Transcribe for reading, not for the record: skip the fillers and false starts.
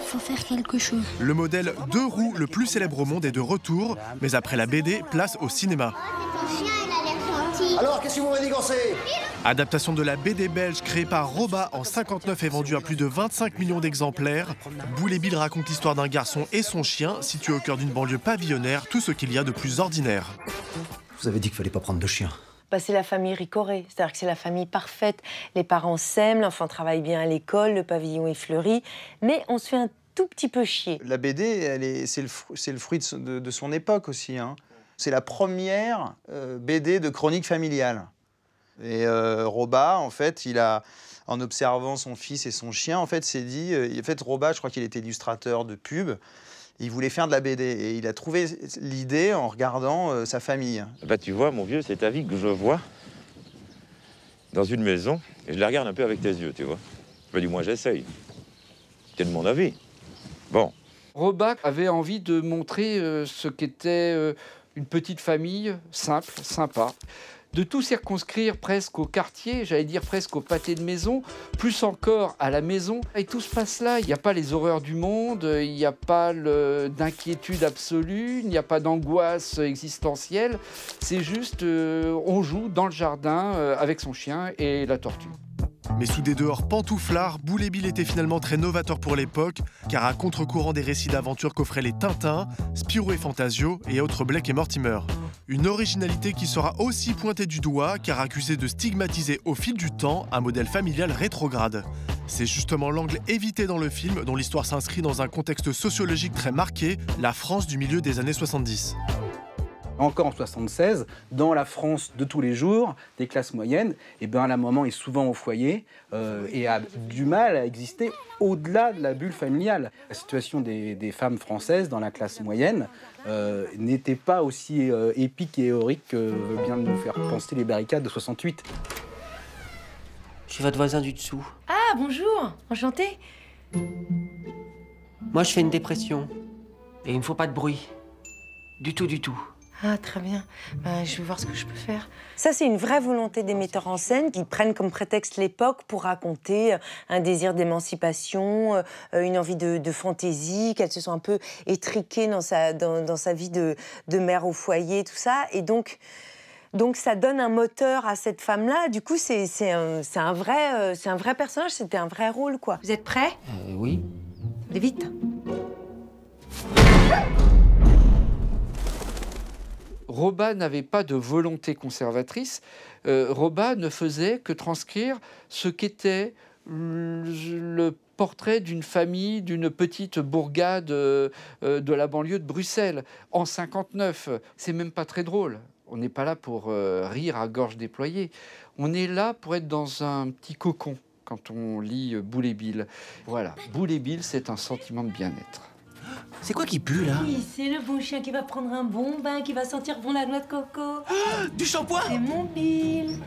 faut faire quelque chose. Le modèle 2 roues le plus célèbre au monde est de retour, mais après la BD, place au cinéma. Ton chien, il a l'air gentil. Alors, qu'est-ce que vous m'avez digancé? Adaptation de la BD belge créée par Roba en 59 et vendue à plus de 25 millions d'exemplaires. Boule et Bill raconte l'histoire d'un garçon et son chien, situé au cœur d'une banlieue pavillonnaire, tout ce qu'il y a de plus ordinaire. Je vous avais dit qu'il fallait pas prendre de chien. Bah, c'est la famille Ricoré, c'est-à-dire que c'est la famille parfaite. Les parents s'aiment, l'enfant travaille bien à l'école, le pavillon est fleuri, mais on se fait un tout petit peu chier. La BD, c'est le fruit de son époque aussi, hein. C'est la première BD de chronique familiale. Et Roba, en fait, en observant son fils et son chien, en fait, s'est dit... en fait, Roba, je crois qu'il était illustrateur de pub. Il voulait faire de la BD et il a trouvé l'idée en regardant sa famille. Bah, tu vois, mon vieux, c'est ta vie que je vois dans une maison et je la regarde un peu avec tes yeux, tu vois. Bah, du moins, j'essaye. C'est de mon avis. Bon. Roba avait envie de montrer ce qu'était une petite famille simple, sympa. De tout circonscrire presque au quartier, j'allais dire presque au pâté de maison, plus encore à la maison. Et tout se passe là, il n'y a pas les horreurs du monde, il n'y a pas d'inquiétude absolue, il n'y a pas d'angoisse existentielle. C'est juste, on joue dans le jardin avec son chien et la tortue. Mais sous des dehors pantouflards, Boule et Bill était finalement très novateur pour l'époque, car à contre-courant des récits d'aventure qu'offraient les Tintins, Spirou et Fantasio et autres Blake et Mortimer. Une originalité qui sera aussi pointée du doigt, car accusée de stigmatiser au fil du temps un modèle familial rétrograde. C'est justement l'angle évité dans le film, dont l'histoire s'inscrit dans un contexte sociologique très marqué, la France du milieu des années 70. Encore en 76, dans la France de tous les jours, des classes moyennes, et ben la maman est souvent au foyer et a du mal à exister au-delà de la bulle familiale. La situation des femmes françaises dans la classe moyenne n'était pas aussi épique et héroïque que vient de nous faire penser les barricades de 68. Je suis votre voisin du dessous. Ah, bonjour, enchantée. Moi, je fais une dépression. Et il ne faut pas de bruit. Du tout, du tout. Ah, très bien. Je vais voir ce que je peux faire. Ça, c'est une vraie volonté des metteurs en scène qui prennent comme prétexte l'époque pour raconter un désir d'émancipation, une envie de fantaisie, qu'elles se sont un peu étriquées dans sa vie de mère au foyer, tout ça. Et donc ça donne un moteur à cette femme-là. Du coup, c'est un vrai personnage, c'était un vrai rôle, quoi. Vous êtes prêts? Oui. Allez vite. Roba n'avait pas de volonté conservatrice. Roba ne faisait que transcrire ce qu'était le portrait d'une famille, d'une petite bourgade de la banlieue de Bruxelles en 59. C'est même pas très drôle. On n'est pas là pour rire à gorge déployée. On est là pour être dans un petit cocon quand on lit Boule et Bill. Voilà, Boule et Bill, c'est un sentiment de bien-être. C'est quoi qui pue, là? Oui, c'est le bon chien qui va prendre un bon bain, qui va sentir bon la noix de coco. Du shampoing? C'est mon Bill.